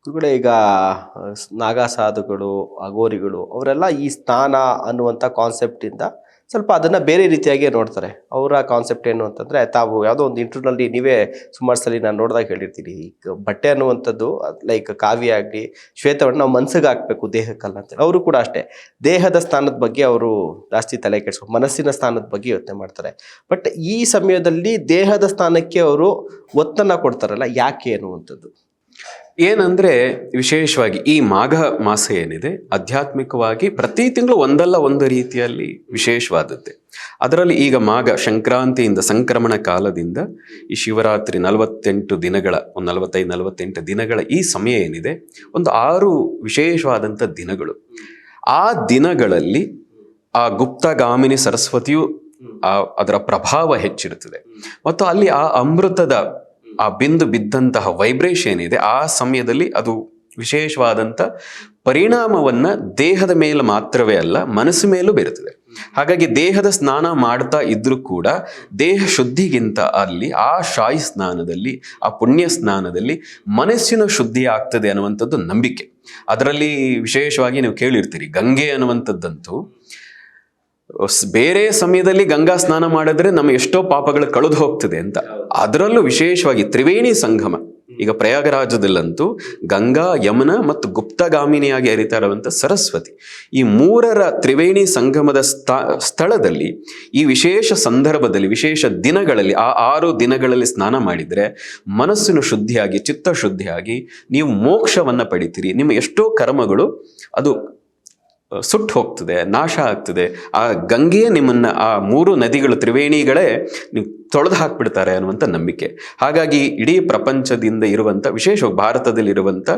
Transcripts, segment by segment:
ಗುರುಗಳೇ, ಈಗ ನಾಗಾ ಸಾಧುಗಳು, ಅಘೋರಿಗಳು ಅವರೆಲ್ಲ ಈ ಸ್ನಾನ ಅನ್ನುವಂಥ ಕಾನ್ಸೆಪ್ಟಿಂದ ಸ್ವಲ್ಪ ಅದನ್ನು ಬೇರೆ ರೀತಿಯಾಗಿ ನೋಡ್ತಾರೆ. ಅವರ ಕಾನ್ಸೆಪ್ಟ್ ಏನು ಅಂತಂದರೆ, ತಾವು ಯಾವುದೋ ಒಂದು ಇಂಟರ್ವ್ಯೂನಲ್ಲಿ ನೀವೇ ಸುಮಾರು ಸಲ ನಾನು ನೋಡಿದಾಗ ಹೇಳಿರ್ತೀನಿ, ಈಗ ಬಟ್ಟೆ ಅನ್ನುವಂಥದ್ದು ಲೈಕ್ ಕಾವ್ಯ ಆಗಲಿ ಶ್ವೇತವನ್ನು ನಾವು ಮನಸ್ಸಿಗೆ ಹಾಕಬೇಕು, ದೇಹಕ್ಕಲ್ಲ ಅಂತ. ಅವರು ಕೂಡ ಅಷ್ಟೇ, ದೇಹದ ಸ್ಥಾನದ ಬಗ್ಗೆ ಅವರು ಜಾಸ್ತಿ ತಲೆ ಕೆಡಿಸ್ಕೊಂಡು ಮನಸ್ಸಿನ ಸ್ಥಾನದ ಬಗ್ಗೆ ಯೋಚನೆ ಮಾಡ್ತಾರೆ. ಬಟ್ ಈ ಸಮಯದಲ್ಲಿ ದೇಹದ ಸ್ಥಾನಕ್ಕೆ ಅವರು ಒತ್ತನ್ನು ಕೊಡ್ತಾರಲ್ಲ, ಯಾಕೆ ಅನ್ನುವಂಥದ್ದು? ಏನಂದ್ರೆ ವಿಶೇಷವಾಗಿ ಈ ಮಾಘ ಮಾಸ ಏನಿದೆ ಆಧ್ಯಾತ್ಮಿಕವಾಗಿ ಪ್ರತಿ ತಿಂಗಳು ಒಂದಲ್ಲ ಒಂದು ರೀತಿಯಲ್ಲಿ ವಿಶೇಷವಾದದ್ದೇ. ಅದರಲ್ಲಿ ಈಗ ಮಾಘ ಸಂಕ್ರಾಂತಿಯಿಂದ ಸಂಕ್ರಮಣ ಕಾಲದಿಂದ ಈ ಶಿವರಾತ್ರಿ 48 ದಿನಗಳ, ಒಂದು 45-48 ದಿನಗಳ ಈ ಸಮಯ ಏನಿದೆ, ಒಂದು 6 ವಿಶೇಷವಾದಂಥ ದಿನಗಳು. ಆ ದಿನಗಳಲ್ಲಿ ಆ ಗುಪ್ತಗಾಮಿನಿ ಸರಸ್ವತಿಯು ಅದರ ಪ್ರಭಾವ ಹೆಚ್ಚಿರುತ್ತದೆ. ಮತ್ತು ಅಲ್ಲಿ ಆ ಅಮೃತದ ಆ ಬಿಂದು ಬಿದ್ದಂತಹ ವೈಬ್ರೇಷನ್ ಇದೆ, ಆ ಸಮಯದಲ್ಲಿ ಅದು ವಿಶೇಷವಾದಂಥ ಪರಿಣಾಮವನ್ನ ದೇಹದ ಮೇಲೆ ಮಾತ್ರವೇ ಅಲ್ಲ, ಮನಸ್ಸು ಮೇಲೂ ಬೀರುತ್ತದೆ. ಹಾಗಾಗಿ ದೇಹದ ಸ್ನಾನ ಮಾಡ್ತಾ ಇದ್ರೂ ಕೂಡ ದೇಹ ಶುದ್ಧಿಗಿಂತ ಅಲ್ಲಿ ಆ ಶಾಯಿ ಸ್ನಾನದಲ್ಲಿ, ಆ ಪುಣ್ಯ ಸ್ನಾನದಲ್ಲಿ ಮನಸ್ಸಿನ ಶುದ್ಧಿ ಆಗ್ತದೆ ಅನ್ನುವಂಥದ್ದು ನಂಬಿಕೆ. ಅದರಲ್ಲಿ ವಿಶೇಷವಾಗಿ ನೀವು ಕೇಳಿರ್ತೀರಿ, ಗಂಗೆ ಅನ್ನುವಂಥದ್ದಂತೂ ಬೇರೆ ಸಮಯದಲ್ಲಿ ಗಂಗಾ ಸ್ನಾನ ಮಾಡಿದ್ರೆ ನಮ್ಮ ಎಷ್ಟೋ ಪಾಪಗಳು ಕಳೆದು ಹೋಗ್ತದೆ ಅಂತ. ಅದರಲ್ಲೂ ವಿಶೇಷವಾಗಿ ತ್ರಿವೇಣಿ ಸಂಗಮ, ಈಗ ಪ್ರಯಾಗರಾಜದಲ್ಲಂತೂ ಗಂಗಾ, ಯಮುನಾ ಮತ್ತು ಗುಪ್ತಗಾಮಿನಿಯಾಗಿ ಹರಿತಾ ಇರುವಂಥ ಸರಸ್ವತಿ, ಈ 3ರ ತ್ರಿವೇಣಿ ಸಂಗಮದ ಸ್ಥಳದಲ್ಲಿ ಈ ವಿಶೇಷ ಸಂದರ್ಭದಲ್ಲಿ, ವಿಶೇಷ ದಿನಗಳಲ್ಲಿ, ಆ 6 ದಿನಗಳಲ್ಲಿ ಸ್ನಾನ ಮಾಡಿದರೆ ಮನಸ್ಸಿನ ಶುದ್ಧಿಯಾಗಿ, ಚಿತ್ತ ಶುದ್ಧಿಯಾಗಿ ನೀವು ಮೋಕ್ಷವನ್ನ ಪಡಿತೀರಿ. ನಿಮ್ಮ ಎಷ್ಟೋ ಕರ್ಮಗಳು ಅದು ಸುಟ್ಟು ಹೋಗ್ತದೆ, ನಾಶ ಆಗ್ತದೆ. ಆ ಗಂಗೆಯೇ ನಿಮ್ಮನ್ನ, ಆ 3 ನದಿಗಳು, ತ್ರಿವೇಣಿಗಳೇ ನೀವು ತೊಳೆದು ಹಾಕ್ಬಿಡ್ತಾರೆ ಅನ್ನುವಂಥ ನಂಬಿಕೆ. ಹಾಗಾಗಿ ಇಡೀ ಪ್ರಪಂಚದಿಂದ ಇರುವಂಥ, ವಿಶೇಷವಾಗಿ ಭಾರತದಲ್ಲಿರುವಂಥ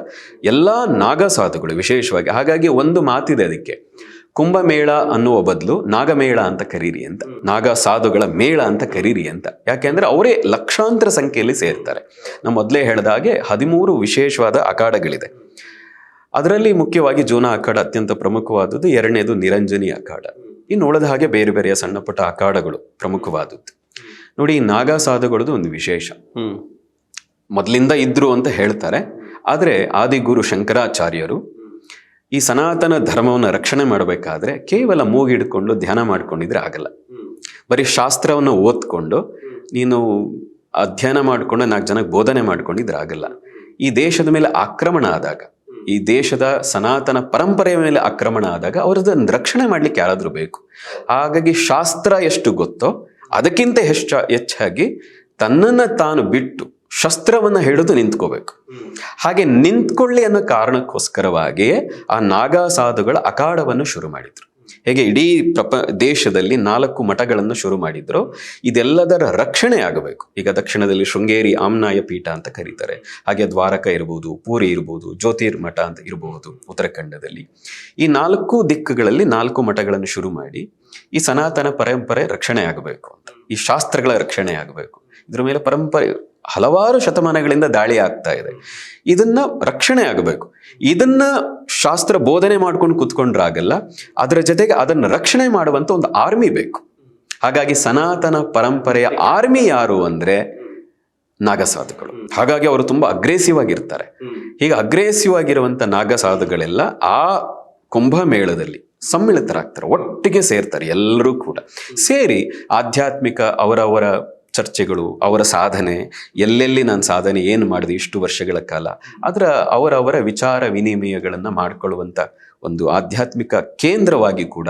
ಎಲ್ಲ ನಾಗ ಸಾಧುಗಳು ವಿಶೇಷವಾಗಿ, ಹಾಗಾಗಿ ಒಂದು ಮಾತಿದೆ ಅದಕ್ಕೆ, ಕುಂಭಮೇಳ ಅನ್ನುವ ಬದಲು ನಾಗಮೇಳ ಅಂತ ಕರೀರಿ ಅಂತ, ನಾಗ ಸಾಧುಗಳ ಮೇಳ ಅಂತ ಕರೀರಿ ಅಂತ. ಯಾಕೆಂದ್ರೆ ಅವರೇ ಲಕ್ಷಾಂತರ ಸಂಖ್ಯೆಯಲ್ಲಿ ಸೇರ್ತಾರೆ. ನಾವು ಮೊದಲೇ ಹೇಳಿದ ಹಾಗೆ 13 ವಿಶೇಷವಾದ ಅಖಾಡಗಳಿದೆ. ಅದರಲ್ಲಿ ಮುಖ್ಯವಾಗಿ ಜೂನ ಅಖಾಡ ಅತ್ಯಂತ ಪ್ರಮುಖವಾದದ್ದು, 2ನೇದು ನಿರಂಜನಿ ಅಖಾಡ, ಇನ್ನು ಉಳಿದ ಹಾಗೆ ಬೇರೆ ಬೇರೆಯ ಸಣ್ಣ ಪುಟ್ಟ ಅಖಾಡಗಳು ಪ್ರಮುಖವಾದದ್ದು. ನೋಡಿ, ನಾಗಾ ಸಾಧುಗಳದ್ದು ಒಂದು ವಿಶೇಷ, ಮೊದಲಿಂದ ಇದ್ರು ಅಂತ ಹೇಳ್ತಾರೆ. ಆದರೆ ಆದಿಗುರು ಶಂಕರಾಚಾರ್ಯರು ಈ ಸನಾತನ ಧರ್ಮವನ್ನು ರಕ್ಷಣೆ ಮಾಡಬೇಕಾದ್ರೆ ಕೇವಲ ಮೂಗಿಡ್ಕೊಂಡು ಧ್ಯಾನ ಮಾಡ್ಕೊಂಡಿದ್ರೆ ಆಗಲ್ಲ. ಬರೀ ಶಾಸ್ತ್ರವನ್ನು ಓದ್ಕೊಂಡು ನೀನು ಅಧ್ಯಯನ ಮಾಡಿಕೊಂಡು 4 ಜನಕ್ಕೆ ಬೋಧನೆ ಮಾಡ್ಕೊಂಡಿದ್ರೆ ಆಗಲ್ಲ. ಈ ದೇಶದ ಮೇಲೆ ಆಕ್ರಮಣ ಆದಾಗ, ಈ ದೇಶದ ಸನಾತನ ಪರಂಪರೆಯ ಮೇಲೆ ಆಕ್ರಮಣ ಆದಾಗ ಅವರದನ್ನು ರಕ್ಷಣೆ ಮಾಡ್ಲಿಕ್ಕೆ ಯಾರಾದ್ರೂ ಬೇಕು. ಹಾಗಾಗಿ ಶಾಸ್ತ್ರ ಎಷ್ಟು ಗೊತ್ತೋ ಅದಕ್ಕಿಂತ ಹೆಚ್ಚಾಗಿ ತನ್ನನ್ನು ತಾನು ಬಿಟ್ಟು ಶಸ್ತ್ರವನ್ನ ಹಿಡಿದು ನಿಂತ್ಕೋಬೇಕು. ಹಾಗೆ ನಿಂತ್ಕೊಳ್ಳಿ ಅನ್ನೋ ಕಾರಣಕ್ಕೋಸ್ಕರವಾಗಿಯೇ ಆ ನಾಗಾ ಸಾಧುಗಳ ಅಖಾಡವನ್ನು ಶುರು ಮಾಡಿದ್ರು. ಹೇಗೆ ಇಡೀ ದೇಶದಲ್ಲಿ 4 ಮಠಗಳನ್ನು ಶುರು ಮಾಡಿದ್ರು, ಇದೆಲ್ಲದರ ರಕ್ಷಣೆ ಆಗಬೇಕು. ಈಗ ದಕ್ಷಿಣದಲ್ಲಿ ಶೃಂಗೇರಿ ಆಮ್ನಾಯ ಪೀಠ ಅಂತ ಕರೀತಾರೆ, ಹಾಗೆ ದ್ವಾರಕ ಇರ್ಬೋದು, ಪೂರಿ ಇರ್ಬೋದು, ಜ್ಯೋತಿರ್ಮಠ ಅಂತ ಇರಬಹುದು ಉತ್ತರಾಖಂಡದಲ್ಲಿ. ಈ 4 ದಿಕ್ಕುಗಳಲ್ಲಿ 4 ಮಠಗಳನ್ನು ಶುರು ಮಾಡಿ ಈ ಸನಾತನ ಪರಂಪರೆ ರಕ್ಷಣೆ ಆಗಬೇಕು ಅಂತ, ಈ ಶಾಸ್ತ್ರಗಳ ರಕ್ಷಣೆ ಆಗಬೇಕು. ಇದ್ರ ಮೇಲೆ ಪರಂಪರೆ ಹಲವಾರು ಶತಮಾನಗಳಿಂದ ದಾಳಿ ಆಗ್ತಾ ಇದೆ, ಇದನ್ನ ರಕ್ಷಣೆ ಆಗಬೇಕು. ಇದನ್ನ ಶಾಸ್ತ್ರ ಬೋಧನೆ ಮಾಡ್ಕೊಂಡು ಕೂತ್ಕೊಂಡ್ರಾಗಲ್ಲ, ಅದರ ಜೊತೆಗೆ ಅದನ್ನು ರಕ್ಷಣೆ ಮಾಡುವಂತ ಒಂದು ಆರ್ಮಿ ಬೇಕು. ಹಾಗಾಗಿ ಸನಾತನ ಪರಂಪರೆಯ ಆರ್ಮಿ ಯಾರು ಅಂದ್ರೆ ನಾಗಸಾಧುಗಳು. ಹಾಗಾಗಿ ಅವರು ತುಂಬಾ ಅಗ್ರೆಸಿವ್ ಆಗಿರ್ತಾರೆ. ಹೀಗೆ ಅಗ್ರೆಸಿವ್ ಆಗಿರುವಂತ ನಾಗಸಾಧುಗಳೆಲ್ಲ ಆ ಕುಂಭಮೇಳದಲ್ಲಿ ಸಮ್ಮಿಳಿತರಾಗ್ತಾರೆ, ಒಟ್ಟಿಗೆ ಸೇರ್ತಾರೆ. ಎಲ್ಲರೂ ಕೂಡ ಸೇರಿ ಆಧ್ಯಾತ್ಮಿಕ ಅವರವರ ಚರ್ಚೆಗಳು, ಅವರ ಸಾಧನೆ, ಎಲ್ಲೆಲ್ಲಿ ನಾನು ಸಾಧನೆ ಏನು ಮಾಡಿದೆ ಇಷ್ಟು ವರ್ಷಗಳ ಕಾಲ, ಅವರವರ ವಿಚಾರ ವಿನಿಮಯಗಳನ್ನು ಮಾಡಿಕೊಳ್ಳುವಂಥ ಒಂದು ಆಧ್ಯಾತ್ಮಿಕ ಕೇಂದ್ರವಾಗಿ ಕೂಡ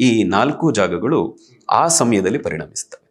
ಈ 4 ಜಾಗಗಳು ಆ ಸಮಯದಲ್ಲಿ ಪರಿಣಮಿಸ್ತವೆ.